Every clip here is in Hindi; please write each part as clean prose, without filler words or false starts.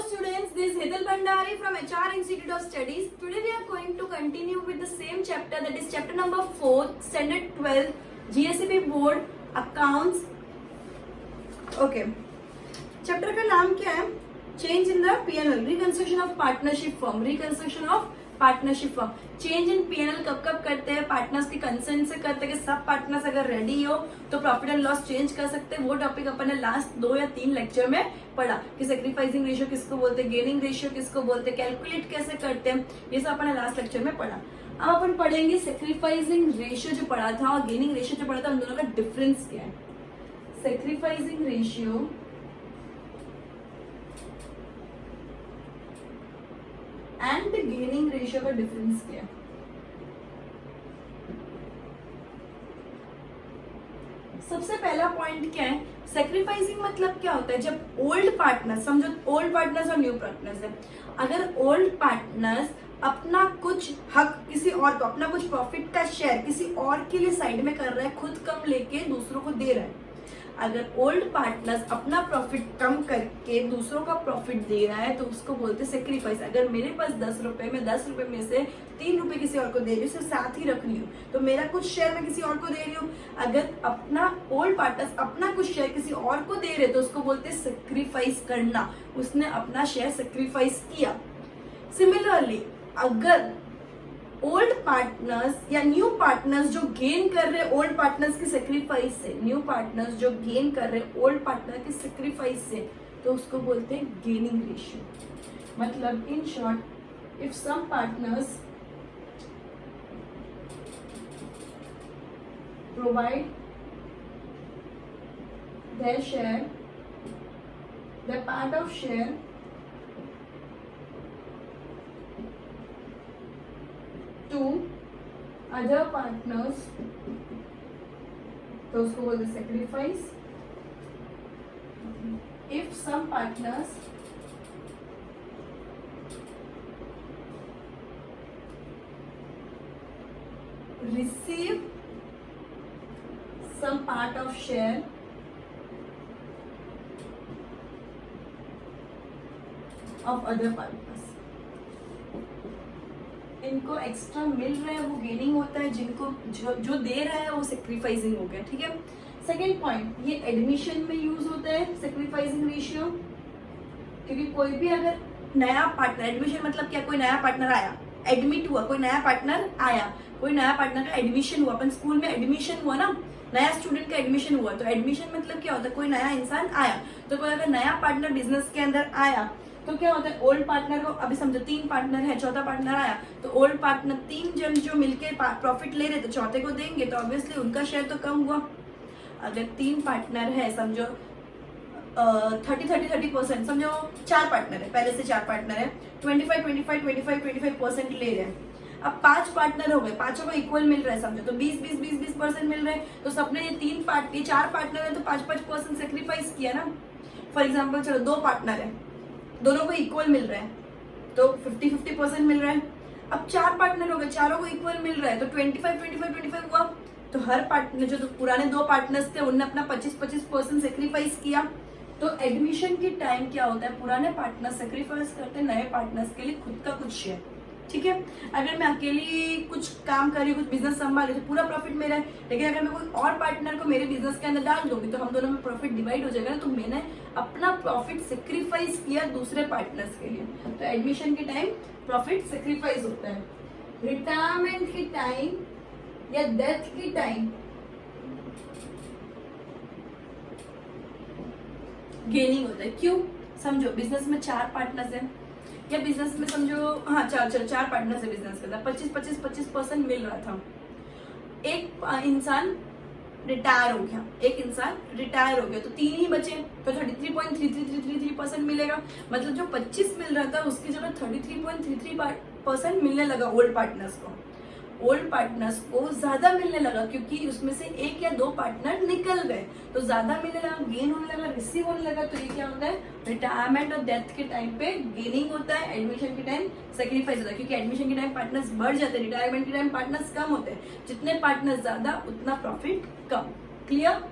students, this is Hetal Bhandari from HR Institute of Studies. Today we are going to continue with the same chapter, that is chapter number 4, standard 12, GSEB board, accounts. Okay. Chapter का नाम क्या है? Change in the P&L, reconstruction of partnership firm, reconstruction of partnership form. Change in PNL कब कब करते हैं? पार्टनर्स के कंसेंट से करते हैं कि सब पार्टनर्स अगर रेडी हो तो प्रॉफिट एंड लॉस चेंज कर सकते हैं. वो टॉपिक अपन ने लास्ट 2 या 3 लेक्चर में पढ़ा कि सेक्रीफाइसिंग रेशियो किसको बोलते हैं, गेनिंग रेशियो किसको बोलते हैं, कैलकुलेट कैसे करते हैं, ये सब अपन ने लास्ट लेक्चर में पढ़ा. अब अपन पढ़ेंगे सेक्रीफाइसिंग रेशियो जो पढ़ा था और गेनिंग रेशियो जो पढ़ा था, उन दोनों का डिफरेंस क्या है. Sacrificing ratio and gaining ratio का डिफरेंस क्या है. सबसे पहला पॉइंट क्या है? सेक्रीफाइसिंग मतलब क्या होता है? जब ओल्ड पार्टनर्स, समझो ओल्ड पार्टनर्स और न्यू पार्टनर्स है, अगर ओल्ड पार्टनर्स अपना कुछ हक किसी और को, अपना कुछ प्रॉफिट का शेयर किसी और के लिए साइड में कर रहा है, खुद कम लेके दूसरों को दे रहा है. अगर ओल्ड पार्टनर्स अपना प्रॉफिट कम करके दूसरों का प्रॉफिट दे रहा है तो उसको बोलते हैं सेक्रीफाइस. अगर मेरे पास 10 रुपए में 10 रुपए में से 3 रुपए किसी और को दे रही हूँ, सिर्फ साथ ही रख रही हूँ, तो मेरा कुछ शेयर मैं किसी और को दे रही हूँ. अगर अपना ओल्ड पार्टनर्स अपना कुछ शेयर किसी और को दे रहे तो उसको बोलते हैं सेक्रीफाइस करना. उसने अपना शेयर सेक्रीफाइस किया. सिमिलरली अगर ओल्ड पार्टनर्स या न्यू पार्टनर्स जो गेन कर रहे ओल्ड पार्टनर्स की सेक्रीफाइस से, न्यू पार्टनर्स जो गेन कर रहे ओल्ड पार्टनर की सेक्रीफाइस से, तो उसको बोलते हैं गेनिंग रेशियो. मतलब in short, if some partners provide their share, their part of share to other partners, तो उसको बोलते हैं sacrifice. If some partners receive some part of share of other partners, इनको एक्स्ट्रा मिल रहा है वो गेनिंग होता है, जिनको जो दे रहा है वो सेक्रीफाइसिंग हो गया. ठीक है. सेकेंड पॉइंट, ये एडमिशन में यूज होता है सेक्रीफाइसिंग रेशियो, क्योंकि कोई भी अगर नया पार्टनर, एडमिशन मतलब क्या, कोई नया पार्टनर आया, एडमिट हुआ, कोई नया पार्टनर आया, कोई नया पार्टनर का एडमिशन हुआ. अपन स्कूल में एडमिशन हुआ ना, नया स्टूडेंट का एडमिशन हुआ, तो एडमिशन मतलब क्या होता है? कोई नया इंसान आया. तो कोई अगर नया पार्टनर बिजनेस के अंदर आया तो क्या होता है? ओल्ड पार्टनर को, अभी समझो 3 पार्टनर है, चौथा पार्टनर आया, तो ओल्ड पार्टनर 3 जन जो मिलके प्रॉफिट ले रहे तो चौथे को देंगे, तो ऑब्वियसली उनका शेयर तो कम हुआ. अगर 3 पार्टनर है, समझो 30% समझो 4 पार्टनर है, पहले से 4 पार्टनर है, 25% ले रहे हैं. अब 5 पार्टनर हो गए, पांचों को इक्वल मिल रहा है, समझो तो 20% मिल रहे हैं. तो सबने ये 4 पार्टनर है तो 5% सेक्रीफाइस किया ना. फॉर एग्जाम्पल चलो 2 पार्टनर है, दोनों को इक्वल मिल रहा है तो 50% मिल रहा है. अब 4 पार्टनर हो गए, चारों को इक्वल मिल रहा है तो 25 हुआ. तो हर पार्टनर जो पुराने 2 पार्टनर्स थे उनने अपना 25% सेक्रीफाइस किया. तो एडमिशन के टाइम क्या होता है? पुराने पार्टनर सेक्रीफाइस करते हैं नए पार्टनर्स के लिए खुद का कुछ शेयर. ठीक है. अगर मैं अकेली कुछ काम कर रही हूँ, कुछ बिजनेस संभाल रही हूँ, तो पूरा प्रॉफिट मेरा है. लेकिन अगर मैं कोई और पार्टनर को मेरे बिजनेस के अंदर डाल दूंगी तो हम दोनों में प्रॉफिट डिवाइड हो जाएगा. तो मैंने अपना प्रॉफिट सेक्रीफाइस किया दूसरे पार्टनर्स के लिए. तो एडमिशन के टाइम प्रॉफिट सेक्रीफाइस होता है. रिटायरमेंट के टाइम या डेथ के टाइम गेनिंग होता है. क्यों? समझो बिजनेस में 4 पार्टनर्स हैं, या बिजनेस में समझो हाँ 4 पार्टनर्स है बिजनेस के अंदर, 25% मिल रहा था. एक इंसान रिटायर हो गया, तो 3 ही बचे, तो 33.33% मिलेगा. मतलब जो 25 मिल रहा था उसकी जगह 33.33% मिलने लगा ओल्ड पार्टनर्स को. ओल्ड पार्टनर्स को ज्यादा मिलने लगा क्योंकि उसमें से 1 या 2 पार्टनर निकल गए, तो ज्यादा मिलने लगा, गेन होने लगा, रिसीव होने लगा. तो ये क्या होता है? रिटायरमेंट और डेथ के टाइम पे गेनिंग होता है, एडमिशन के टाइम सेक्रीफाइस होता है. क्योंकि एडमिशन के टाइम पार्टनर्स बढ़ जाते हैं, रिटायरमेंट के टाइम पार्टनर्स कम होते हैं. जितने पार्टनर्स ज्यादा उतना प्रॉफिट कम. क्लियर?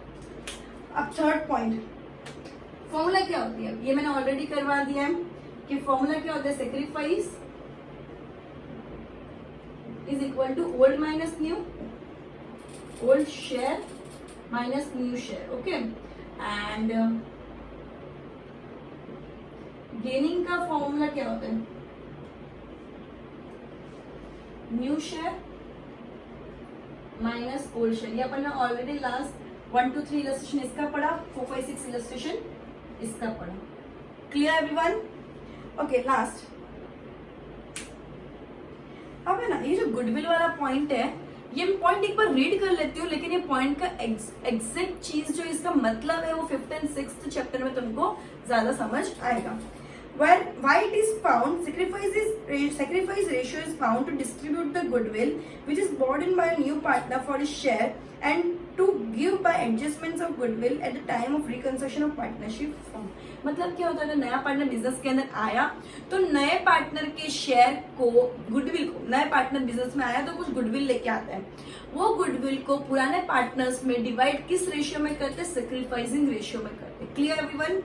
अब थर्ड पॉइंट, फॉर्मूला क्या होती है? ये मैंने ऑलरेडी करवा दिया है कि फॉर्मूला क्या होता है, sacrifice is equal to old minus new, old share minus new share, okay. And gaining का फॉर्मूला क्या होता है, new share minus old share. ये अपन ने ऑलरेडी लास्ट 1 2 3 इलस्ट्रेशन इसका पढ़ा, 4 5 6 इलस्ट्रेशन इसका पढ़ा। Clear everyone? ओके, लास्ट अब है ना, ये जो गुडविल वाला पॉइंट है, ये पॉइंट एक बार रीड कर लेती हूँ, लेकिन ये पॉइंट का एग्जैक्ट चीज जो इसका मतलब है वो 5th and 6th चैप्टर में तुमको ज्यादा समझ आएगा। Why it is found, sacrifice ratio is found to distribute the goodwill which is brought in by a new partner for his share and to give by adjustments of goodwill at the time of reconstruction of partnership firm। मतलब क्या होता है, नया पार्टनर बिजनेस के अंदर आया तो नए पार्टनर के शेयर को, गुडविल को, नए पार्टनर बिजनेस में आया तो कुछ गुडविल लेके आता है, वो गुडविल को पुराने पार्टनर्स में डिवाइड किस रेशियो में करते हैं, सेक्रीफाइसिंग रेशियो में करते हैं। Clear everyone?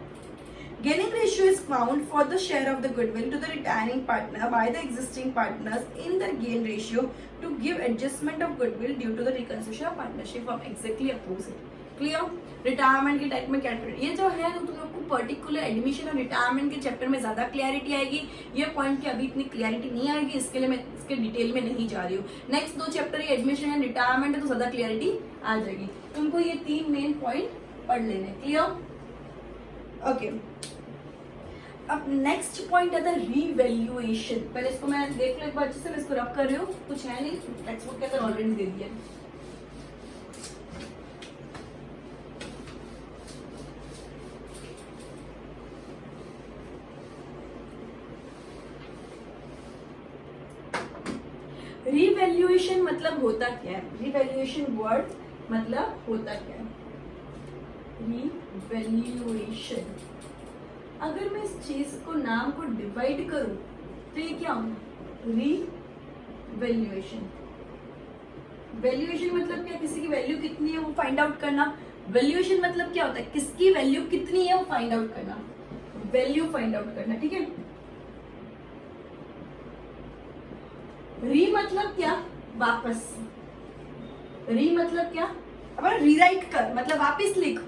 Gaining ratio is found for the share of the goodwill to the retiring partner by the existing partners in the gain ratio to give adjustment of goodwill due to the reconstruction of partnership from exactly opposite। Clear? Retirement के टाइप में क्या, ये जो है तो तुम लोग को पर्टिकुलर एडमिशन और रिटायरमेंट के चैप्टर में ज्यादा क्लैरिटी आएगी। ये पॉइंट की अभी इतनी क्लैरिटी नहीं आएगी, इसके लिए मैं इसके डिटेल में नहीं जा रही हूँ। नेक्स्ट 2 चैप्टर ये एडमिशन एंड रिटायरमेंट है तो ज्यादा क्लैरिटी आ जाएगी। तुमको ये 3 मेन पॉइंट पढ़ लेने। क्लियर? ओके, अब नेक्स्ट पॉइंट आता है रीवैल्यूएशन। पहले इसको मैं देख लो एक बार अच्छे से, मैं इसको रब कर रही हूँ, कुछ है नहीं, टेक्स्ट बुक के अंदर ऑलरेडी दे दिया। रीवैल्यूएशन मतलब होता क्या है, रीवैल्यूएशन वर्ड मतलब होता क्या है, रीवैल्यूएशन। अगर मैं इस चीज को नाम को डिवाइड करूं तो ये क्या होगा, रीवैल्यूएशन। वैल्यूएशन मतलब क्या, किसी की वैल्यू कितनी है वो फाइंड आउट करना। वैल्यूएशन मतलब क्या होता है, किसकी वैल्यू कितनी है वो फाइंड आउट करना, वैल्यू फाइंड आउट करना। ठीक है। री मतलब क्या, वापस। री मतलब क्या, अब रीराइट कर मतलब वापस लिख।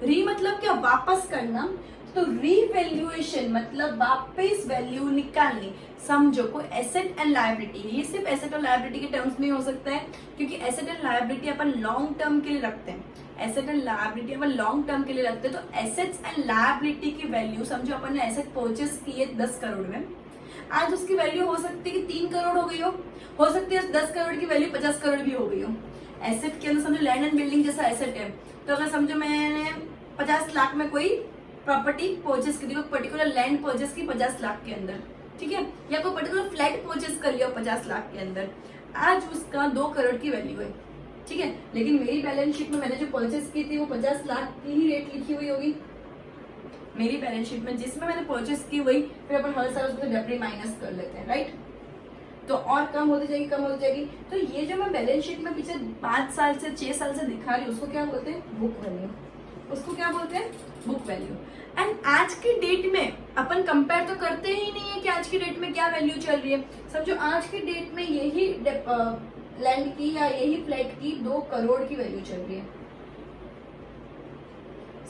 री मतलब क्या, वापस करना। तो रीवैल्यूएशन मतलब वापस वैल्यू निकालनी। समझो कोई एसेट एंड लायबिलिटी, ये सिर्फ एसेट और लायबिलिटी के टर्म्स में हो सकता है, क्योंकि asset and liability upon long term के लिए रखते हैं। Asset and liability upon long term के लिए रखते हैं। तो एसेट्स एंड लायबिलिटी की वैल्यू, समझो अपन ने एसेट परचेस की है 10 करोड़ में, आज उसकी वैल्यू हो सकती है कि 3 करोड़ हो गई हो सकती है 10 करोड़ की वैल्यू 50 करोड़ भी हो गई हो। एसेट के अंदर समझो लैंड एंड बिल्डिंग जैसा एसेट है, तो अगर समझो मैंने 50 लाख में कोई प्रॉपर्टी परचेस की, कोई पर्टिकुलर लैंड परचेस की 50 लाख के अंदर, ठीक है, या कोई पर्टिकुलर फ्लैट परचेस कर लिया 50 लाख के अंदर, आज उसका 2 करोड़ की वैल्यू है। ठीक है, लेकिन मेरी बैलेंस शीट में मैंने जो परचेस की थी वो 50 लाख की ही रेट लिखी हुई होगी मेरी बैलेंस शीट में, जिसमें मैंने परचेस की वही, फिर अपन हर साल उसको डेप्री माइनस कर लेते हैं, राइट। तो और कम होती जाएगी, कम होती जाएगी। तो ये जो मैं बैलेंस शीट में पीछे 5 साल से 6 साल से दिखा रही हूँ, उसको क्या बोलते हैं, बुक वैल्यू। उसको क्या बोलते हैं, बुक वैल्यू। एंड आज की डेट में अपन कंपेयर तो करते ही नहीं है कि आज की डेट में क्या वैल्यू चल रही है। समझो आज की डेट में यही लैंड की या यही फ्लैट की 2 करोड़ की वैल्यू चल रही है।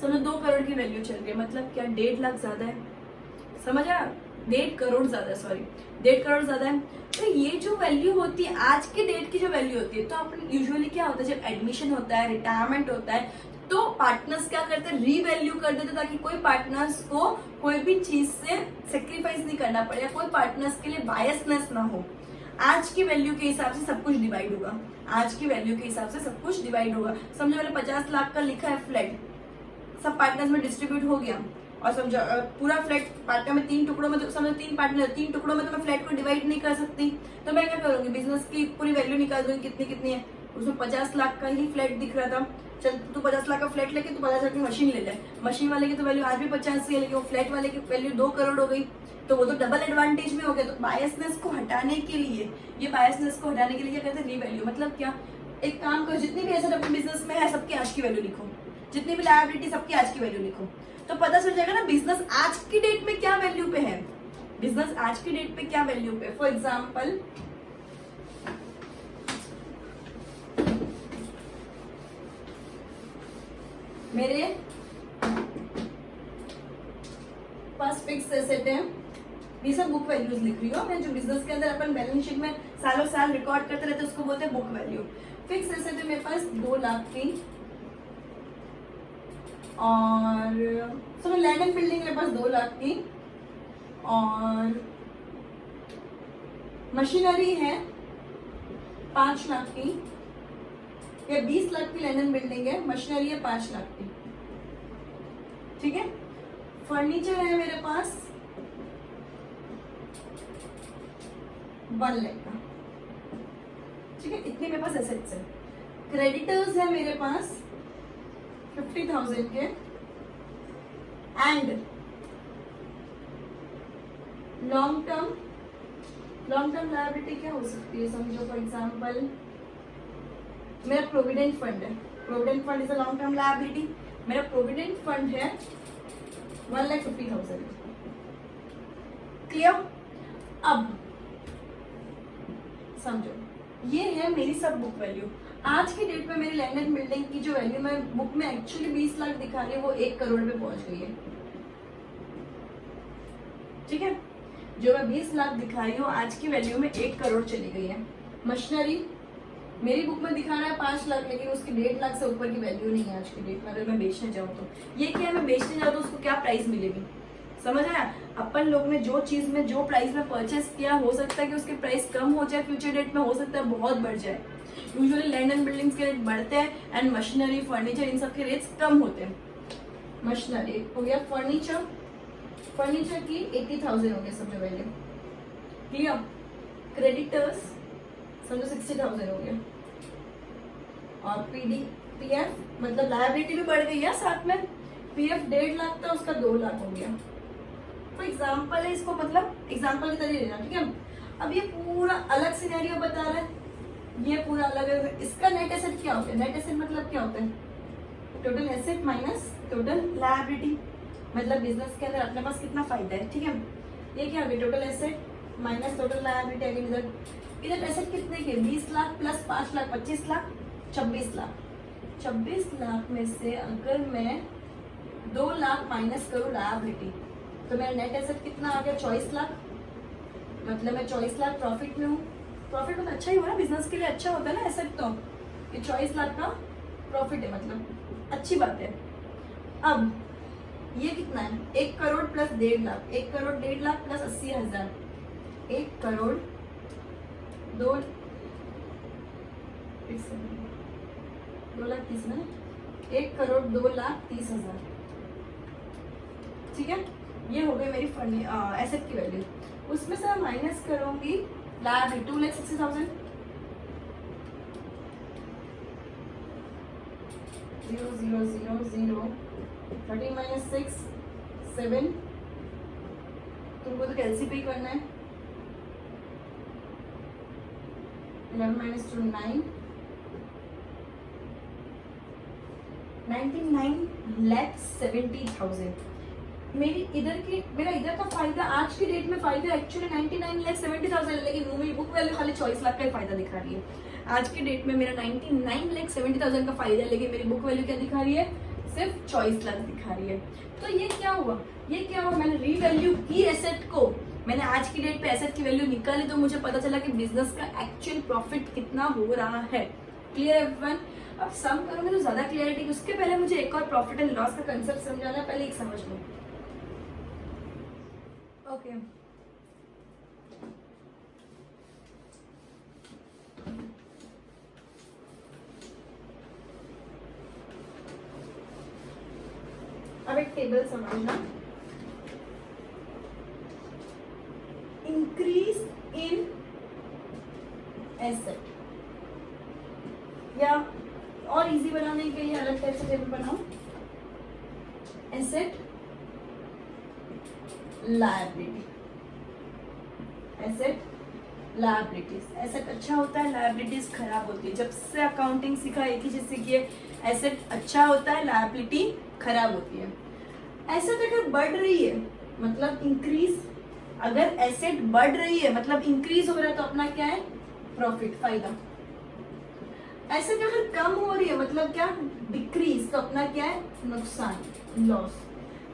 समझो 2 करोड़ की वैल्यू चल रही है, मतलब क्या 1.5 लाख ज्यादा है, समझ आया, 1.5 करोड़ ज्यादा है, सॉरी 1.5 करोड़ ज्यादा है। तो ये जो वैल्यू होती है, आज की डेट की जो वैल्यू होती है, तो अपन यूजुअली क्या होता है, जब एडमिशन होता है, रिटायरमेंट होता है, तो पार्टनर्स क्या करते हैं, रीवैल्यू कर देते, ताकि कोई पार्टनर्स को कोई भी चीज से सेक्रीफाइस नहीं करना पड़े, कोई पार्टनर्स के लिए बायसनेस ना हो। आज की वैल्यू के हिसाब से सब कुछ डिवाइड होगा, आज की वैल्यू के हिसाब से सब कुछ डिवाइड होगा। समझो मैंने 50 लाख का लिखा है फ्लैट, सब पार्टनर्स में डिस्ट्रीब्यूट हो गया, और समझो पूरा फ्लैट पार्टनर में 3 टुकड़ों में, तो समझो 3 पार्टनर, 3 टुकड़ों में तो मैं फ्लैट को डिवाइड नहीं कर सकती, तो मैं क्या करूंगी, बिजनेस की पूरी वैल्यू निकाल दूंगी कितनी कितनी है। उसमें 50 लाख का ही फ्लैट दिख रहा था, चल तू 50 लाख का फ्लैट लेके तू 50 लाख की मशीन ले ले, मशीन वाले की तो वैल्यू आज भी 50 है, लेकिन वो फ्लैट वाले की वैल्यू 2 करोड़ हो गई, तो वो तो डबल एडवांटेज में हो गया। तो बायसनेस को हटाने के लिए, ये बायसनेस को हटाने के लिए क्या कहते हैं, रीवैल्यू। मतलब क्या, एक काम करो, जितनी भी एसेट अपने बिजनेस में है सबकी आज की वैल्यू लिखो, जितनी भी लायबिलिटी सबकी आज की वैल्यू लिखो, तो पता चल जाएगा ना बिजनेस आज की डेट में क्या वैल्यू पे है। बिजनेस आज की डेट पे क्या वैल्यू पे, फॉर एग्जाम्पल मेरे पास फिक्स एसेट है, ये सब बुक वैल्यूज लिख रही हूँ मैं, जो बिजनेस के अंदर अपन बैलेंस शीट में सालों साल रिकॉर्ड करते रहते हैं उसको बोलते हैं बुक वैल्यू। फिक्स एसेट है मेरे पास 2 लाख की, और सो लैंड एंड बिल्डिंग मेरे पास 2 लाख की, और मशीनरी है 5 लाख की, या 20 लाख की लैंड एंड बिल्डिंग है, मशीनरी है 5 लाख की, ठीक है। फर्नीचर है मेरे पास 1 लाख का, ठीक है। इतने मेरे पास एसेट्स है। क्रेडिटर्स है मेरे पास 50,000 के, एंड लॉन्ग टर्म लायबिलिटी क्या हो सकती है, समझो फॉर एग्जांपल मेरा प्रोविडेंट फंड है, provident fund is a long term liability, मेरा प्रोविडेंट फंड है 1,50,000, क्लियर। अब समझो ये है मेरी सब बुक वैल्यू। आज की डेट में मेरी लैंड एंड बिल्डिंग की जो वैल्यू मैं बुक में एक्चुअली 20 लाख दिखा रही है वो 1 करोड़ पे पहुंच गई है, ठीक है। जो मैं 20 लाख दिखा रही हूँ आज की वैल्यू में 1 करोड़ चली गई है। मशीनरी मेरी बुक में दिखा रहा है 5 लाख, लेकिन उसकी 1.5 लाख से ऊपर की वैल्यू नहीं है आज की डेट में। अगर मैं बेचने जाऊँ तो ये क्या, मैं बेचने जाऊँ तो उसको क्या प्राइस मिलेगी, समझ आया। अपन लोग ने जो चीज में जो प्राइस में परचेस किया, हो सकता है कि उसके प्राइस कम हो जाए फ्यूचर डेट में, हो सकता है बहुत बढ़ जाए। यूजुअली लैंड एंड बिल्डिंग्स के रेट बढ़ते हैं एंड मशीनरी फर्नीचर इन सब के रेट्स कम होते हैं। मशीनरी हो गया, फर्नीचर की 80,000 हो गया समझो वैल्यू, क्लियर। क्रेडिटर्स समझो 60,000 हो गया, और पीएफ मतलब लायबिलिटी भी बढ़ गई है साथ में, पीएफ 1.5 लाख था उसका 2 लाख हो गया। तो एग्जाम्पल है, इसको मतलब एग्जाम्पल की तरह लेना, ठीक है। अब ये पूरा अलग सिनेरियो बता रहा है, ये पूरा अलग है। इसका नेट एसेट क्या होता है, नेट एसेट मतलब क्या होता है, total asset minus total liability, मतलब बिजनेस के अंदर अपने पास कितना फायदा है, ठीक है। ये क्या हो गया, total asset minus total liability. Again इधर एसेट कितने के, 20 लाख प्लस 5 लाख 25 लाख 26 लाख। 26 लाख में से अगर मैं 2 लाख माइनस करूँ लायबिलिटी तो मेरा नेट एसेट कितना आ गया, 24 लाख। मतलब मैं 24 लाख प्रॉफिट में हूँ। प्रॉफिट मतलब अच्छा ही हो ना, बिजनेस के लिए अच्छा होता है ना एसेट, तो ये 24 लाख का प्रॉफिट है, मतलब अच्छी बात है। अब ये कितना है, 1 करोड़ प्लस 1.5 लाख, 1 करोड़ 1.5 लाख प्लस 80,000, 1 करोड़ 2 लाख 30 में, 1 करोड़ 2,30,000, ठीक है। ये हो गई मेरी एसेट की वैल्यू। उसमें से मैं माइनस करूंगी लायबिलिटी 2,60,000, 0 0 0 0 13 माइनस 6 7, तुमको तो कैलसीपी करना है, 11 माइनस 2 9, 99,70,000। मेरा इधर का फायदा आज की डेट में फायदा एक्चुअली 99,70,000 है, लेकिन मेरी बुक वैल्यू खाली 24 लाख का ही फायदा दिखा रही है। आज की डेट में मेरा 99,70,000 का फायदा है, लेकिन मेरी बुक वैल्यू क्या दिखा रही है, सिर्फ 24 लाख दिखा रही है। तो ये क्या हुआ, मैंने रीवैल्यू की एसेट को, मैंने आज की डेट पे एसेट की वैल्यू निकाली तो मुझे पता चला कि बिजनेस का एक्चुअल प्रॉफिट कितना हो रहा है। Clear everyone. अब सम करोगे तो ज्यादा क्लियरिटी, उसके पहले मुझे एक और प्रॉफिट एंड लॉस का कंसेप्ट समझाना है, पहले एक समझ लो। ओके अब एक टेबल समझना, इंक्रीज इन एसेट, या और इजी बनाने के लिए अलग टाइप से टेबल बनाओ, asset liability, asset liabilities. Asset अच्छा होता है, लायबिलिटीज खराब होती है। जब से अकाउंटिंग सीखा एक ही चीज सीखी है, एसेट अच्छा होता है, लायबिलिटी खराब होती है। एसेट अगर बढ़ रही है मतलब इंक्रीज अगर एसेट बढ़ रही है मतलब इंक्रीज हो रहा है तो अपना क्या है, प्रॉफिट, फायदा। एसेट अगर कम हो रही है मतलब क्या, डिक्रीज, तो अपना क्या है, नुकसान, लॉस।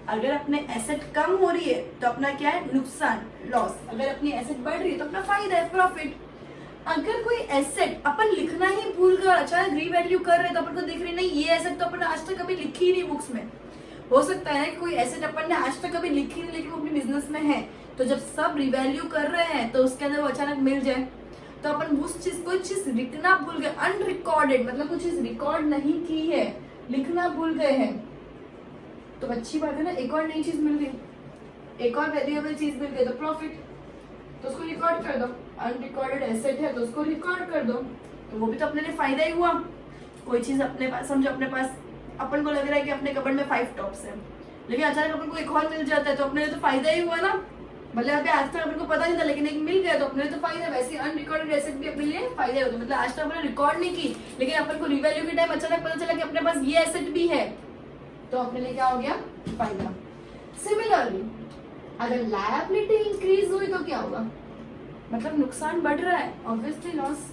अगर अपने एसेट कम हो रही है तो अपना क्या है, नुकसान, लॉस। अगर अपनी एसेट बढ़ रही है तो अपना फायदा है, प्रॉफिट। अगर कोई एसेट अपन लिखना ही भूल गए, अचानक रीवैल्यू कर रहे हैं तो अपन को दिख रही नहीं, ये एसेट तो अपन आज तक कभी लिखी ही नहीं बुक्स में। हो सकता है कि कोई एसेट अपन ने आज तक कभी लिखी नहीं लेकिन वो अपने बिजनेस में है, तो जब सब रिवैल्यू कर रहे हैं तो उसके अंदर वो अचानक मिल जाए, तो अपन उस चीज, कोई चीज लिखना भूल गए, अनरिकॉर्डेड मतलब कोई चीज रिकॉर्ड नहीं की है, लिखना भूल गए हैं, तो अच्छी बात है ना, एक और नई चीज मिल गई, एक और वेरिएबल चीज मिल गई, तो प्रॉफिट, तो उसको रिकॉर्ड कर दो। अनरिकॉर्डेड एसेट है तो उसको रिकॉर्ड कर दो, तो वो भी तो अपने लिए फायदा ही हुआ। कोई चीज अपने पास, समझो अपने पास, अपन को लग रहा है कि अपने कबर्ड में 5 टॉप्स है, लेकिन अचानक अपन को एक और मिल जाता है तो अपने लिए तो फायदा ही हुआ ना। मतलब अभी आज तक अपन को पता नहीं था लेकिन एक मिल गया तो अपने लिए तो फायदा। वैसे अनरिकॉर्डेड एसेट भी अपने लिए फायदा होता है, मतलब आज तक अपने रिकॉर्ड नहीं की लेकिन अपन को रिवैल्यू के टाइम अचानक पता चला कि अपने पास ये एसेट भी है, तो अपने लिए क्या हो गया, फायदा। सिमिलरली अगर लायबिलिटी इंक्रीज हुई तो क्या होगा, मतलब नुकसान बढ़ रहा है, ऑब्वियसली लॉस।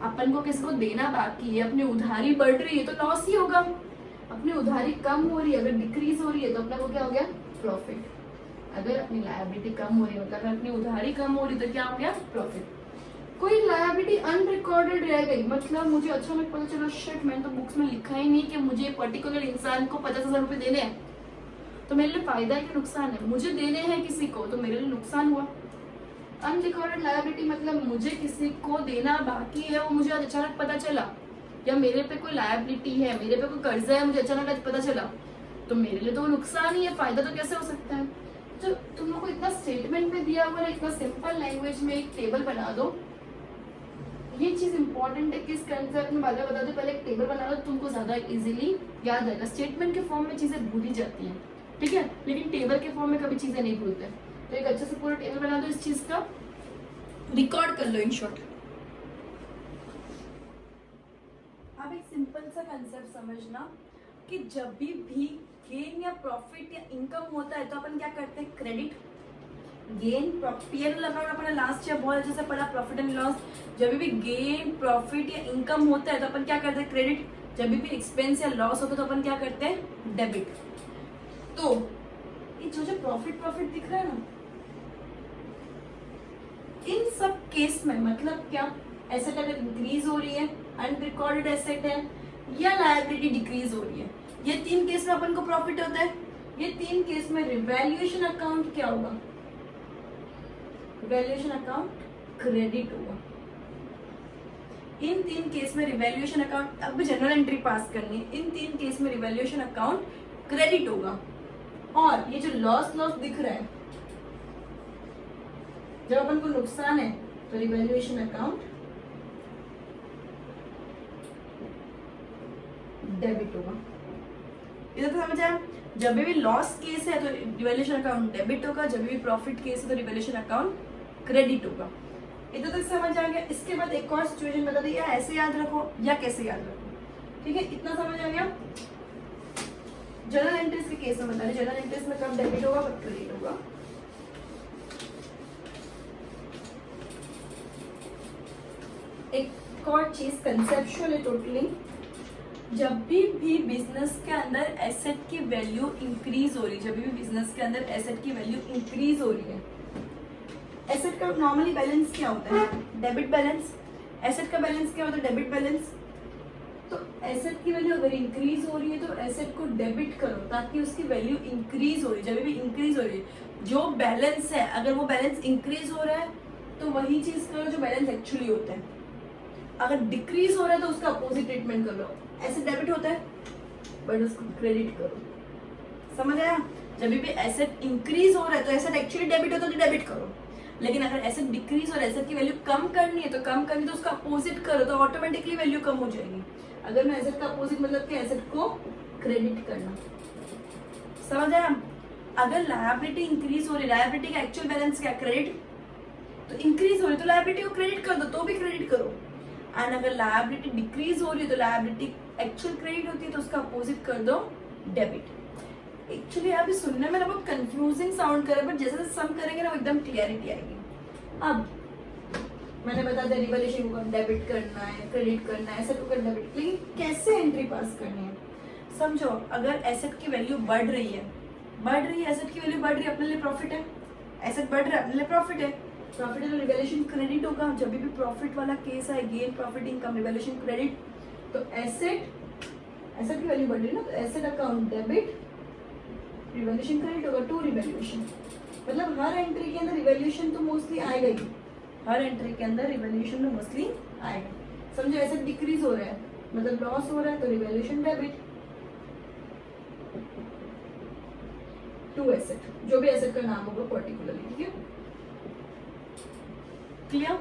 अपन को किसी को देना बाकी है, अपनी उधारी बढ़ रही है तो लॉस ही होगा। अपनी उधारी कम हो रही है, अगर डिक्रीज हो रही है तो अपना को क्या हो गया, प्रॉफिट। अगर अपनी लायबिलिटी कम हो रही है मतलब अगर अपनी उधारी कम हो रही है तो क्या हो गया, प्रॉफिट। कोई लायबिलिटी अनरिकॉर्डेड रह गई, मतलब मुझे अचानक पता चला शिट मैंने तो बुक्स में लिखा ही नहीं कि मुझे पर्टिकुलर इंसान को 50,000 रुपए देने हैं, तो मेरे लिए फायदा है कि नुकसान है, मुझे देने हैं किसी को तो मेरे लिए नुकसान हुआ। अनरिकॉर्डेड लायबिलिटी मतलब मुझे किसी को देना बाकी है, वो मुझे आज अचानक पता चला, या मेरे पे कोई लायबिलिटी है, मेरे पे कोई कर्जा है, मुझे अचानक आज पता चला, तो मेरे लिए तो वो नुकसान ही है, फायदा तो कैसे हो सकता है। तो तुम लोग को इतना स्टेटमेंट में दिया हुआ है, इतना सिंपल लैंग्वेज में एक टेबल बना दो, ये चीज इंपॉर्टेंट है कि इस कंसेप्ट में बाद में बता दो, पहले एक टेबल बना दो, तुमको ज्यादा इजीली याद आएगा। स्टेटमेंट के फॉर्म में चीजें भूली जाती हैं, ठीक है, लेकिन टेबल के फॉर्म में कभी चीजें नहीं भूलते। तो एक अच्छे से पूरा टेबल बना दो, इस चीज का रिकॉर्ड कर लो इन शॉर्ट। अब एक सिंपल सा कंसेप्ट समझना कि जब भी गेन या प्रॉफिट या इनकम होता है तो अपन क्या करते हैं, क्रेडिट, गेन, पीएनएल अकाउंट अपना लास्ट ईयर बहुत अच्छे से पढ़ा, प्रॉफिट एंड लॉस। जब भी गेन, प्रॉफिट या इनकम होता है तो अपन क्या करते हैं, क्रेडिट। जब भी एक्सपेंस या लॉस होता है तो अपन क्या करते हैं, डेबिट। तो ये जो प्रॉफिट दिख रहा है ना, इन सब केस में मतलब क्या, एसेट अगर इंक्रीज हो रही है, अनरिकॉर्डेड एसेट है, या लायबिलिटी डिक्रीज हो रही है, ये 3 केस में अपन को प्रॉफिट होता है। ये 3 केस में रिवैल्यूएशन अकाउंट क्या होगा, रिवैल्यूएशन अकाउंट क्रेडिट होगा। इन 3 केस में रिवैल्यूएशन अकाउंट, अब जनरल एंट्री पास करनी है, इन 3 केस में रिवैल्यूएशन अकाउंट क्रेडिट होगा। और ये जो लॉस दिख रहा है, जब अपन को नुकसान है तो रिवैल्यूएशन अकाउंट डेबिट होगा। इधर तो समझ आया, जब भी लॉस केस है तो रिवैल्यूएशन अकाउंट डेबिट होगा, जब भी प्रॉफिट केस है तो रिवैल्यूएशन अकाउंट क्रेडिट होगा। इधर तक समझ आ गया। इसके बाद एक और सिचुएशन बता दी, या ऐसे याद रखो या कैसे याद रखो, ठीक है, इतना समझ आ गया। जनरल एंट्रीज के केस में बता रहे, जनरल एंट्रीज में कब डेबिट होगा कब क्रेडिट होगा। एक और चीज कंसेप्चुअल है टोटली, जब भी बिजनेस के अंदर एसेट की वैल्यू इंक्रीज हो रही है, जब भी बिजनेस के अंदर एसेट की वैल्यू इंक्रीज हो रही है, एसेट का नॉर्मली बैलेंस क्या होता है, डेबिट बैलेंस। एसेट का बैलेंस क्या होता है, डेबिट बैलेंस। तो एसेट की वैल्यू अगर इंक्रीज हो रही है तो एसेट को डेबिट करो ताकि उसकी वैल्यू इंक्रीज हो रही है। जब भी इंक्रीज हो रही है, जो बैलेंस है अगर वो बैलेंस इंक्रीज हो रहा है तो वही चीज करो जो बैलेंस एक्चुअली होता है। अगर डिक्रीज हो रहा है तो उसका अपोजिट ट्रीटमेंट कर लो। एसेट डेबिट होता है बट उसको क्रेडिट करो, समझ आया। जब भी एसेट इंक्रीज हो रहा है तो एसेट एक्चुअली डेबिट होता है तो डेबिट करो, लेकिन अगर एसेट डिक्रीज हो रहा है, एसेट की वैल्यू कम करनी है तो कम करनी, तो उसका अपोजिट करो तो ऑटोमेटिकली वैल्यू कम हो जाएगी। अगर मैं एसेट का अपोजिट मतलब कि एसेट को क्रेडिट करना, समझ आया। अगर लायबिलिटी इंक्रीज हो रही है, लायबिलिटी का एक्चुअल बैलेंस क्या, क्रेडिट, तो इंक्रीज हो रही है तो लायबिलिटी को क्रेडिट कर दो, तो भी क्रेडिट करो। एंड अगर लायबिलिटी डिक्रीज हो रही है तो लायबिलिटी एक्चुअल क्रेडिट होती है तो उसका अपोजिट कर दो, डेबिट। एक एक्चुअली अभी सुनने में ना बहुत कंफ्यूजिंग साउंड कर रहा है, बट जैसे जैसे सम करेंगे ना एकदम क्लियरिटी आएगी। अब मैंने बता दिया रिवैल्यूएशन को डेबिट करना है, क्रेडिट करना है, ऐसा तो कर डेबिट, लेकिन कैसे एंट्री पास करनी है समझो। अगर एसेट की वैल्यू बढ़ रही है एसेट की वैल्यू बढ़ रही है, अपने लिए प्रॉफिट है, एसेट बढ़ रहा है अपने लिए प्रॉफिट है तो रिवैल्यूएशन क्रेडिट होगा। जब भी प्रॉफिट वाला केस है, gain profit income revaluation credit, तो एसेट की वैल्यू बढ़ रही है ना, तो asset account debit, revaluation credit होगा टू रिवैल्यूएशन। मतलब हर एंट्री के अंदर रिवैल्यूएशन तो मोस्टली आएगा ही, हर एंट्री के अंदर रिवैल्यूएशन तो मोस्टली आएगा। समझो एसेट डिक्रीज हो रहा है मतलब लॉस हो रहा है, तो रिवैल्यूएशन डेबिट टू एसेट, जो भी एसेट का नाम होगा पर्टिकुलरली, ठीक है क्लियर।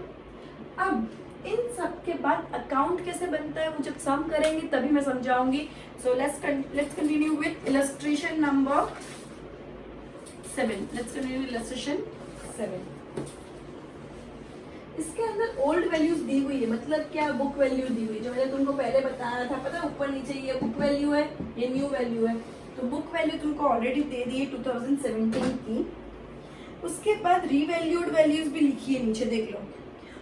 अब इन सब के बाद अकाउंट कैसे बनता है वो जब सम करेंगे तभी मैं समझाऊंगी। So let's continue with illustration number 7। Let's continue illustration 7। इसके अंदर ओल्ड वैल्यूज दी हुई है, मतलब क्या बुक वैल्यू दी हुई है, जो मैंने तुमको पहले बताया था, पता है ऊपर नीचे ये बुक वैल्यू है, ये न्यू वैल्यू है। तो बुक वैल्यू तुमको ऑलरेडी दे दी है 2017 की। उसके बाद रीवैल्यूड वैल्यूज भी लिखी है नीचे, देख लो।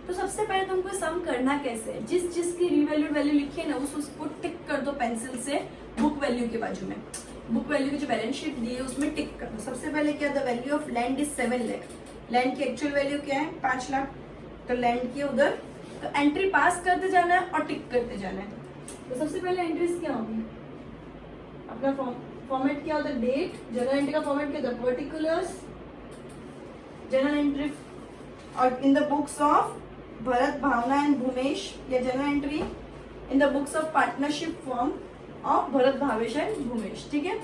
तो सबसे पहले तुमको सम करना कैसे है, जिस जिसकी रीवैल्यूड वैल्यू लिखी है ना उसको टिक कर दो पेंसिल से बुक वैल्यू के बाजू में। बुक वैल्यू की जो बैलेंस शीट दी है उसमें टिक कर दो। सबसे पहले क्या, the value of land is 7 lakh. Land की एक्चुअल वैल्यू क्या है 5 लाख, तो लैंड की उधर तो एंट्री पास करते जाना है और टिक करते जाना है। तो सबसे पहले एंट्रीज क्या होगी, अपना फॉर्मेट क्या होता है, डेट, जर्नल एंट्री का फॉर्मेट क्या होता है, पर्टिकुलर्स, जर्नल एंट्री और in the books of Bharat, Bhavna and Bhumesh, या journal entry in the books of partnership firm of Bharat, Bhavesh and Bhumesh, ठीक है।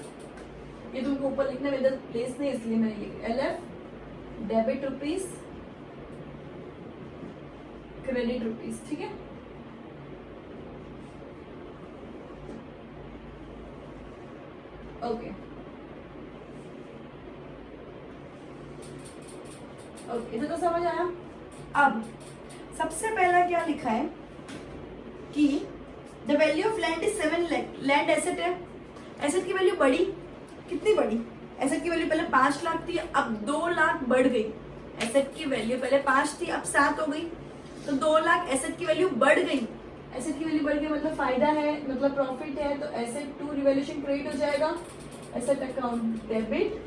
ये तुमको ऊपर लिखने में इधर प्लेस नहीं इसलिए मैंने लिखा LF debit rupees, credit rupees, ठीक है। ओके ओके, इधर तो समझ आया। अब सबसे पहला क्या लिखा है कि the value of land is 7 lakh. Land asset है, एसेट की वैल्यू बढ़ी, कितनी बढ़ी, एसेट की वैल्यू पहले 5 लाख थी, अब 2 लाख बढ़ गई। एसेट की वैल्यू पहले 5 थी, अब 7 हो गई, तो 2 लाख एसेट की वैल्यू बढ़ गई। एसेट की वैल्यू बढ़ गई मतलब फायदा है, मतलब प्रॉफिट है, तो एसेट टू रिवैल्यूएशन क्रेडिट हो जाएगा, asset account debit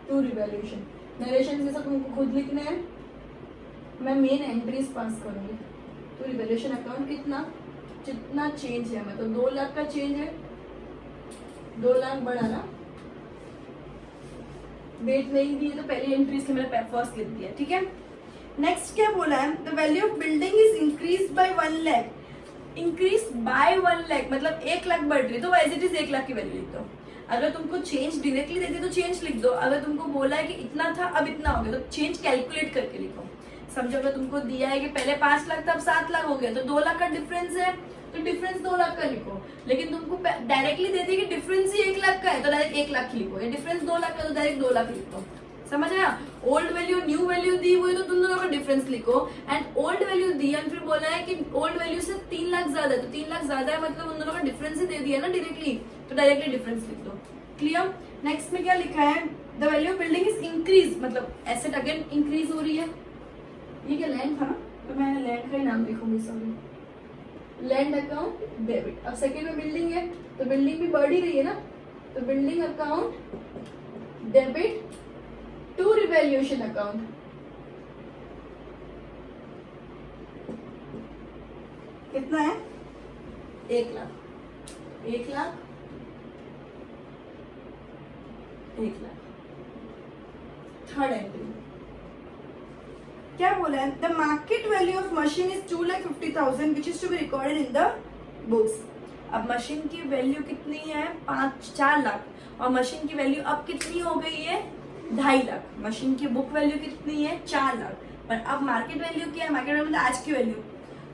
to revaluation. Narration जैसा तुमको खुद लिखना है, मैं मेन एंट्रीज पास करूंगी। तो रिवैल्यूएशन अकाउंट कितना, जितना चेंज है, मतलब 2 लाख का चेंज है, 2 लाख बढ़ाना, डेट नहीं दी है तो पहली एंट्रीज के मैंने फर्स्ट लिख दिया, ठीक है। नेक्स्ट क्या बोला है, the value of building is increase by 1 lakh. Increase by 1 lakh मतलब 1 लाख बढ़ रही, तो एज इट इज 1 लाख की वैल्यू लिख दो। अगर तुमको चेंज डायरेक्टली देती तो चेंज लिख दो, अगर तुमको बोला है कि इतना था अब इतना हो गया तो चेंज कैलकुलेट करके लिखो। समझो अगर तुमको दिया है कि पहले 5 लाख था अब 7 लाख हो गया, तो 2 लाख का डिफरेंस है तो डिफरेंस 2 लाख का लिखो। लेकिन तुमको डायरेक्टली दे दी कि डिफरेंस ही 1 लाख का है तो डायरेक्ट 1 लाख लिखो, या डिफरेंस 2 लाख का तो डायरेक्ट 2 लाख लिखो। समझ आया। ओल्ड वैल्यू न्यू वैल्यू दी हुई तो तुम दोनों का डिफरेंस लिखो। And old value the and फिर बोला है कि ओल्ड वैल्यू से 3 लाख ज्यादा है, तो 3 लाख ज्यादा है मतलब उन दोनों का डिफरेंस ही दे दिया ना डायरेक्टली, तो डायरेक्टली डिफरेंस लिख दो। क्लियर। नेक्स्ट में क्या लिखा है, the value of building is increase, मतलब एसेट अगेन इंक्रीज हो रही है। ये क्या लैंड था ना, तो मैं लैंड का ही नाम लिखूंगी, सॉरी, लैंड अकाउंट डेबिट। अब सेकेंड में बिल्डिंग है तो बिल्डिंग भी बढ़ ही रही है ना, तो building account debit to revaluation account. कितना है 1 लाख, 1 लाख, 1 लाख। थर्ड एंट्री क्या बोला है, the market value of machine is 2,50,000 which is to be recorded in the books. अब मशीन की वैल्यू कितनी है 4 लाख, और मशीन की वैल्यू अब कितनी हो गई है 2.5 लाख। मशीन की बुक वैल्यू कितनी है 4 लाख, पर अब मार्केट वैल्यू क्या है, मार्केट वैल्यू मतलब आज की वैल्यू,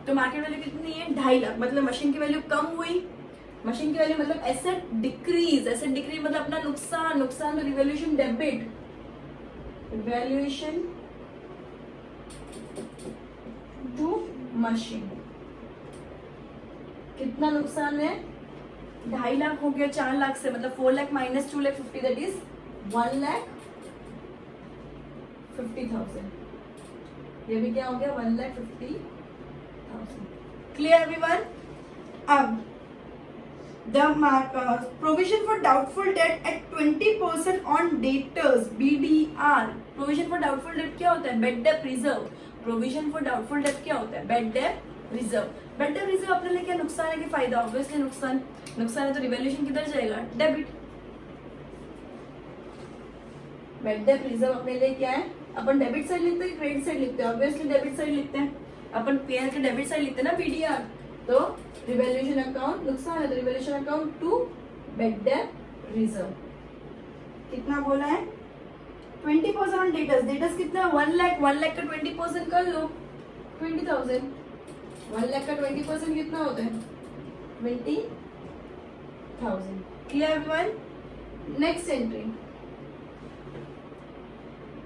तो मार्केट वैल्यू कितनी है 2.5 लाख, मतलब मशीन की वैल्यू कम हुई। मशीन की वैल्यू मतलब एसेट डिक्रीज, एसेट डिक्रीज मतलब अपना नुकसान, नुकसान में revaluation debit, valuation to machine. कितना नुकसान है 2.5 लाख हो गया 4 लाख से, मतलब 4 lakh minus 2 lakh 50, that is 1,50,000। ये भी क्या हो गया 1,50,000। Clear everyone? अब the provision for doubtful debt at 20% on debtors BDR। provision for doubtful debt क्या होता है? bad debt reserve। provision for doubtful debt क्या होता है? bad debt reserve। bad debt reserve अपने लिए क्या नुकसान है कि फायदा? ऑब्वियसली नुकसान है, तो रिवैल्यूएशन किधर जाएगा? डेबिट। bad debt reserve अपने लिए क्या है? अपन डेबिट साइड लिखते हैं, क्रेडिट साइड लिखते हैं? ऑब्वियसली डेबिट साइड लिखते हैं, अपन पीएल के डेबिट साइड लिखते हैं ना BDR। तो रिवैल्यूएशन अकाउंट नुकसान है, तो revaluation account to bad debt reserve. कितना बोला है? 20% ऑन डेटर्स। डेटर्स कितना? 1 लाख। 1 लाख का 20% कर लो 20,000। 1 लाख का 20% कितना होता है? 20,000। Clear everyone? Next entry,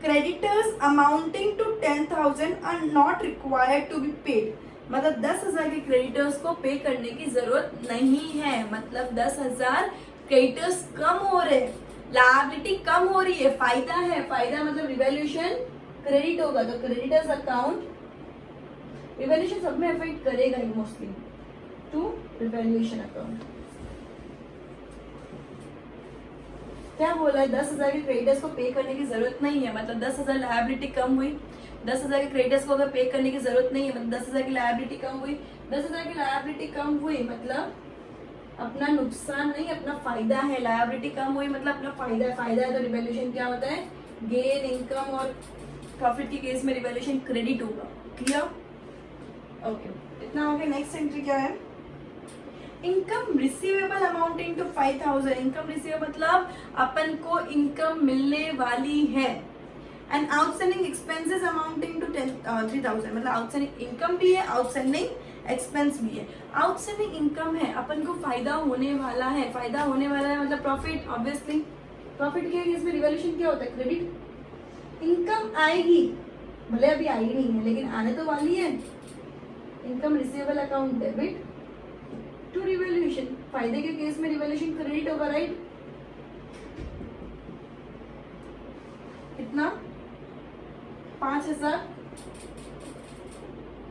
creditors amounting to 10,000 are not required to be paid। मतलब 10,000 के क्रेडिटर्स को पे करने की जरूरत नहीं है, मतलब 10,000 क्रेडिटर्स कम हो रहे, लायबिलिटी कम हो रही है, फायदा है। फायदा मतलब रिवैल्यूएशन क्रेडिट होगा, तो क्रेडिटर्स अकाउंट रिवैल्यूएशन सब में अफेक्ट करेगा ही मोस्टली टू रिवैल्यूएशन अकाउंट। क्या बोला है? 10,000 के क्रेडिटर्स को पे करने की जरूरत नहीं है, मतलब 10,000 लायबिलिटी कम हुई। 10,000 के क्रेडिटर्स को अगर पे करने की जरूरत नहीं है, मतलब 10,000 की लायबिलिटी कम हुई। 10,000 की लायबिलिटी कम हुई मतलब अपना नुकसान नहीं, अपना फायदा है। लायबिलिटी कम हुई मतलब अपना फायदा है। फायदा है तो रिवैल्यूएशन क्या होता है? गेन, इनकम और प्रॉफिट के केस में रिवैल्यूएशन क्रेडिट होगा। क्लियर? ओके, इतना हो गया। नेक्स्ट एंट्री क्या है? Income receivable amounting to 5,000। Income receivable मतलब अपन को इनकम मिलने वाली है। And outstanding expenses amounting to 3,000। मतलब आउटस्टैंडिंग इनकम भी है, आउटस्टैंडिंग एक्सपेंस भी है। आउटस्टैंडिंग इनकम है, अपन को फायदा होने वाला है। फायदा होने वाला है मतलब प्रॉफिट। ऑब्वियसली प्रॉफिट के केस में रिवैल्यूएशन क्या होता है? क्रेडिट। इनकम आएगी, भले अभी आई नहीं है लेकिन आने तो वाली है। Income receivable account debit to revaluation. फायदे के केस में रिवैल्यूएशन क्रेडिट होगा, राइट? कितना? 5,000।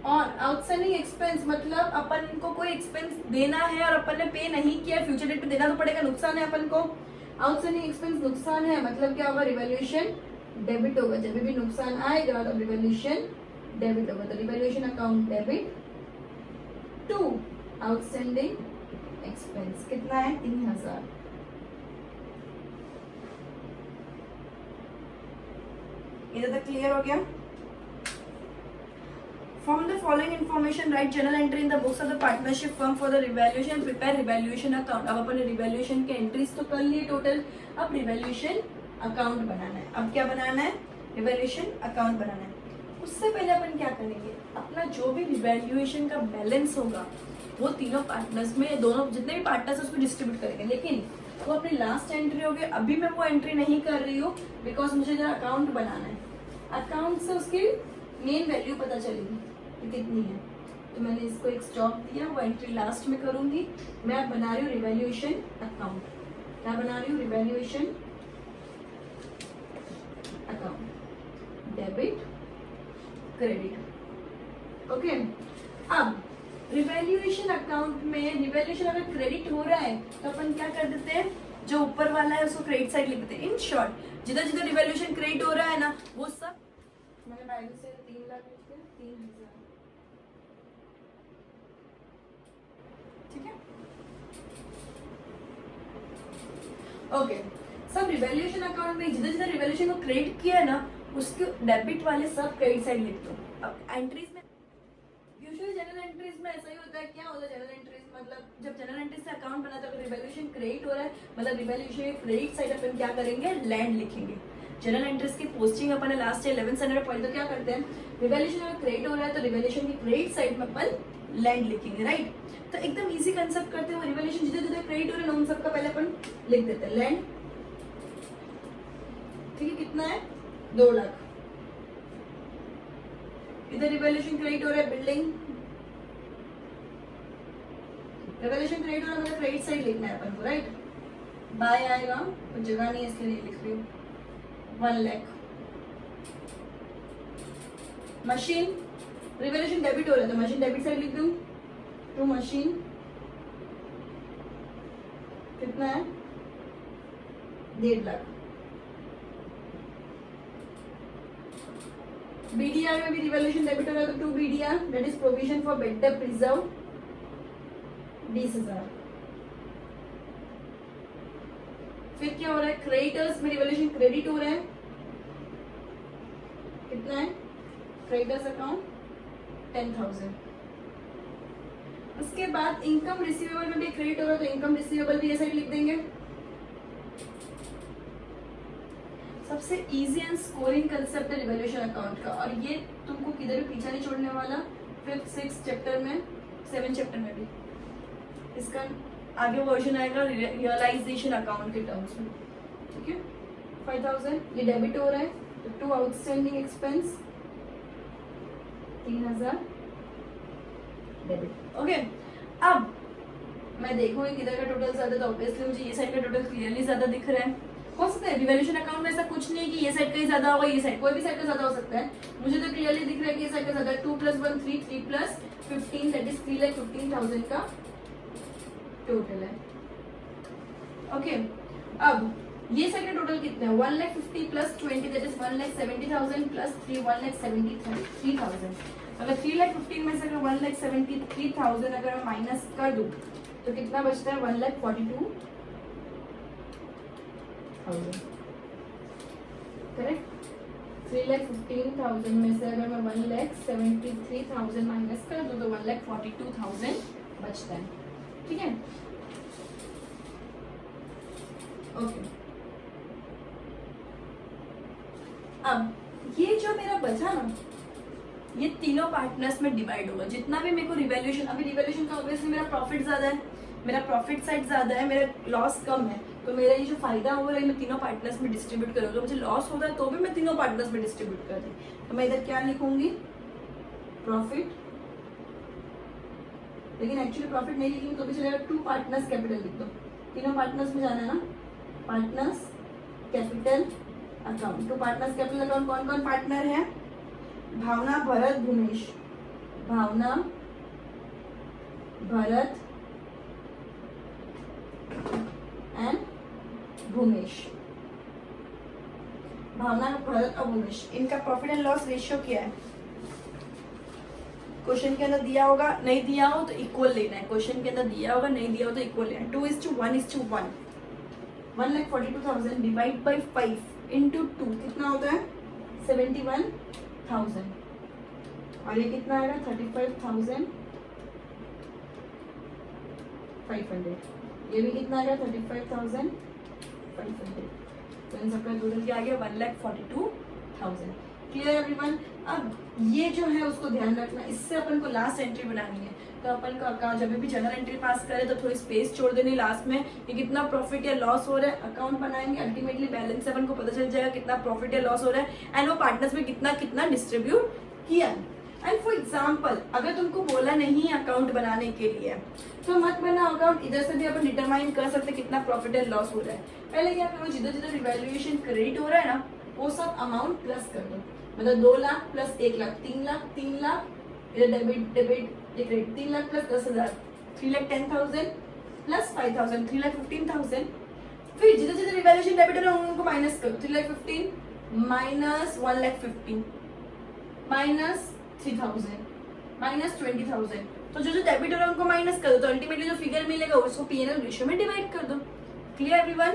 और आउटस्टैंडिंग एक्सपेंस मतलब अपन को कोई एक्सपेंस देना है और अपन ने पे नहीं किया, फ्यूचर डेट पे देना तो पड़ेगा, नुकसान है अपन को। आउटस्टैंडिंग एक्सपेंस नुकसान है मतलब क्या होगा? रिवैल्यूएशन डेबिट होगा। जब भी नुकसान आएगा तो रिवैल्यूएशन डेबिट होगा, तो revaluation account debit to outstanding expense. कितना है? 3,000। इधर तक क्लियर हो गया? From the following information, write journal entry in the books of the partnership firm for the revaluation, prepare revaluation account। अब अपन ने रिवैल्यूएशन के एंट्रीज तो कर लिए टोटल, अब रिवैल्यूएशन अकाउंट बनाना है। अब क्या बनाना है? रिवैल्यूएशन अकाउंट बनाना है। उससे पहले अपन क्या करेंगे? अपना जो भी रिवैल्यूएशन का बैलेंस होगा वो तीनों पार्टनर्स में, दोनों जितने भी पार्टनर्स उसको डिस्ट्रीब्यूट करेंगे। लेकिन वो अपनी लास्ट एंट्री होगी, अभी मैं वो एंट्री नहीं कर रही हूँ बिकॉज मुझे जरा अकाउंट बनाना है। अकाउंट से उसकी मेन वैल्यू पता चलेगी कि कितनी है, तो मैंने इसको एक स्टॉप दिया, वो एंट्री लास्ट में करूंगी। मैं अब बना रही हूँ रिवैल्यूएशन अकाउंट। क्या बना रही हूँ? Revaluation account, debit credit. Okay, अब रिवैल्यूएशन अकाउंट में रिवैल्यूएशन अगर क्रेडिट हो रहा है तो अपन क्या कर देते हैं? जो ऊपर वाला है उसको क्रेडिट साइड लिख देते हैं। इन शॉर्ट जिधर जिधर रिवैल्यूएशन क्रेडिट हो रहा है ना, वो सब मैंने बाइबल से 3 लाख लिखते हैं, 3,000। ठीक है? ओके, सब रिवैल्यूएशन अकाउंट में जिधर जिधर रिवैल्यूएशन को क्रेडिट किया है ना, उसके डेबिट वाले सब क्रेडिट साइड लिख दो। अब एंट्रीज में यूजुअली जनरल एंट्रीज में ऐसा ही होता है। क्या होता है जनरल एंट्रीज? मतलब जब जनरल एंट्रीज से अकाउंट बनाते हैं, रिवैल्यूएशन क्रेडिट हो रहा है मतलब रिवैल्यूएशन क्रेडिट साइड अपन क्या करेंगे? लैंड लिखेंगे। जनरल एंट्रीज की पोस्टिंग अपन ने लास्ट ईयर 11 स्टैंडर्ड पढ़ी, तो क्या करते हैं? रिवैल्यूएशन अगर क्रेडिट हो रहा है तो रिवैल्यूएशन की क्रेडिट साइड में अपन लैंड लिखेंगे, राइट? तो एकदम इजी कंसेप्ट करते हैं। रिवैल्यूएशन जिधर जिधर क्रेडिट हो रहा है ना, उन सबका पहले अपन लिख देते हैं लैंड। ठीक है? कितना है? 2 लाख। इधर रिवैल्यूएशन क्रेडिट हो रहा है बिल्डिंग, रिवैल्यूएशन क्रेडिट हो रहा है मतलब क्रेडिट साइड लिखना है अपन को, राइट। बाय आएगा तो जगह नहीं है इसलिए नहीं लिख रही हूँ। 1 लाख। मशीन रिवैल्यूएशन डेबिट हो रहा है तो मशीन डेबिट साइड लिख दूं। टू मशीन कितना है 1.5 लाख। बीडीआर में भी रिवैल्यूएशन डेबिट हो रहा है तो 2 BDR that is provision for better preserve 20,000। फिर क्या हो रहा है क्रेडिटर्स में रिवैल्यूएशन क्रेडिट हो रहा है, कितना है क्रेडिटर्स अकाउंट 10,000। उसके बाद इनकम रिसीवेबल में भी क्रेडिट हो रहा है तो इनकम रिसीवेबल भी ये साइड लिख देंगे। सबसे इजी एंड स्कोरिंग कंसेप्ट है रिवैल्यूएशन अकाउंट का और ये तुमको किधर भी पीछा नहीं छोड़ने वाला। 5th 6th चैप्टर में 7th चैप्टर में भी इसका आगे वर्जन आएगा रियलाइजेशन अकाउंट के टर्म्स में, ठीक है। 5,000 ये डेबिट हो रहा है तो 2 आउटस्टैंडिंग एक्सपेंस 3,000 डेबिट। ओके अब मैं देखूंगी किधर का टोटल ज्यादा तो ऑब्वियसली मुझे ये साइड का टोटल क्लियरली ज्यादा दिख रहा है। हो सकता है रिवैल्यूएशन अकाउंट में ऐसा कुछ नहीं है कि ये साइड का ही ज्यादा होगा, ये साइड कोई भी साइड का ज्यादा हो सकता है। मुझे तो क्लियरली दिख रहा है कि ये साइड का ज्यादा है। 2 + 1 3 3 + 15 दैट इज 3,15,000 का टोटल है। ओके अब ये साइड का टोटल कितना है 1,50,000 + 20 दैट इज 1,70,000 + 3 1,73,000। अगर 3,15,000 में से अगर 1,73,000 अगर मैं माइनस कर दूं तो कितना बचता है 1,42,000। करेक्ट। 3,15,000 में से अगर मैं 1,73,000 माइनस कर दूं तो 1,42,000 बचता है, ठीक है। ओके अब ये जो मेरा बचा ना ये तीनों पार्टनर्स में डिवाइड होगा। जितना भी मेरे को रिवैल्यूएशन, अभी रिवैल्यूएशन का ऑब्वियसली मेरा प्रॉफिट ज्यादा है, मेरा प्रॉफिट साइड ज्यादा है, मेरा लॉस कम है, तो मेरा ये जो फायदा हो रहा है मैं तीनों पार्टनर्स में डिस्ट्रीब्यूट करूँगा। तो मुझे लॉस होता है तो भी मैं तीनों पार्टनर्स में डिस्ट्रीब्यूट कर दूँ। तो मैं इधर क्या लिखूंगी प्रॉफिट, लेकिन एक्चुअली प्रॉफिट नहीं लिखूंगी तो भी चलेगा। 2 पार्टनर्स कैपिटल लिख दो, तीनों पार्टनर्स में जाना है ना। Partners capital account, 2 partners capital account कौन कौन पार्टनर है भावना भरत भूमेश। भावना भरत एंड भूमेश। भावना भरत और भूमेश इनका प्रॉफिट एंड लॉस रेशियो क्या है क्वेश्चन के अंदर दिया होगा, नहीं दिया हो तो इक्वल लेना है। क्वेश्चन के अंदर दिया होगा, नहीं दिया हो तो इक्वल लेना है। 2:1:1 1,42,000 डिवाइड बाई 5 इंटू 2 कितना होता है 71,000 और ये कितना आएगा 35,500। ये भी कितना आएगा 35,500। तो इन सबका टोटल क्या आ गया 1,42,000। Clear everyone. अब ये जो है उसको ध्यान रखना, इससे अपन को लास्ट एंट्री बनानी है। तो अपन का अकाउंट जब भी जनरल एंट्री पास करे तो थोड़ी स्पेस छोड़ देनी लास्ट में कि कितना प्रॉफिट या लॉस हो रहा है। अकाउंट बनाएंगे अल्टीमेटली बैलेंस से अपन को पता चल जाएगा कितना प्रॉफिट या लॉस हो रहा है एंड वो पार्टनर्स में कितना कितना डिस्ट्रीब्यूट किया। एंड फॉर एग्जाम्पल अगर तुमको बोला नहीं अकाउंट बनाने के लिए तो मत बना अकाउंट, इधर से भी अपन डिटरमाइन कर सकते कितना प्रॉफिट एंड लॉस हो रहा है। पहले क्या करो जिधर जिधर रिवैल्यूएशन क्रेडिट हो रहा है ना वो सब अमाउंट प्लस कर दो। मतलब 2 लाख प्लस 1 लाख 3 लाख 3 लाख इधर debit credit 3 lakh plus 10,000 3,10,000 plus 5,000 3,15,000। फिर जिधर जिधर रिवैल्यूएशन डेबिट हो रहा है उनको माइनस करो। 3,15,000 माइनस 1,50,000 माइनस 3,000 माइनस 20,000। तो जो जो डेबिट हो रहा है उनको माइनस कर दो तो अल्टीमेटली जो फिगर मिलेगा उसको पीएनएल रेशियो में डिवाइड कर दो। Clear everyone.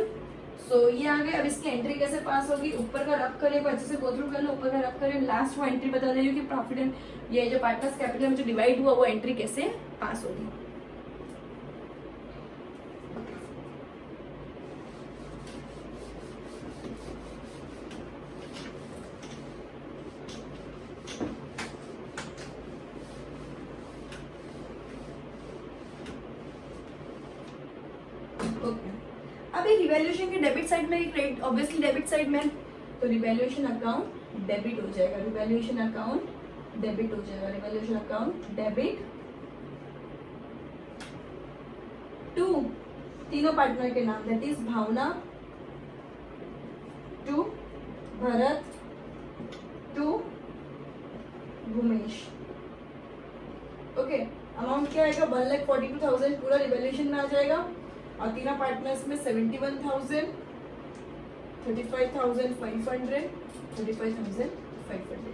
सो ये आ गए। अब इसकी एंट्री कैसे पास होगी, ऊपर का रब करिए, अच्छे से गो थ्रू कर लो, ऊपर का रब करिए, लास्ट वो एंट्री बता दे रही हूँ कि प्रॉफिट एंड ये जो पार्टनर्स कैपिटल में जो डिवाइड हुआ वो एंट्री कैसे पास होगी। अभी रिवैल्यूएशन के डेबिट साइड में क्रेडिट ऑब्वियसली डेबिट साइड में तो रिवैल्यूएशन अकाउंट डेबिट हो जाएगा। रिवैल्यूएशन अकाउंट डेबिट हो जाएगा। रिवैल्यूएशन अकाउंट डेबिट टू तीनों पार्टनर के नाम, that is Bhavna, to Bharat, to Bhumesh. Okay, amount क्या आएगा 1,42,000 पूरा रिवैल्यूएशन में आ जाएगा, और तीनों पार्टनर्स में 71,000, 35,500, 35,500,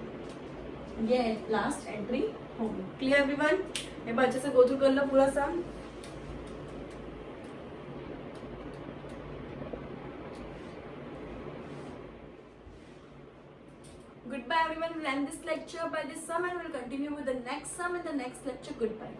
ये लास्ट एंट्री होगी। Clear everyone? एक बार अच्छे से गो थ्रू कर लो पूरा सा। Goodbye everyone, we'll end this lecture by this sum and we'll continue with the next sum in the next lecture. Goodbye.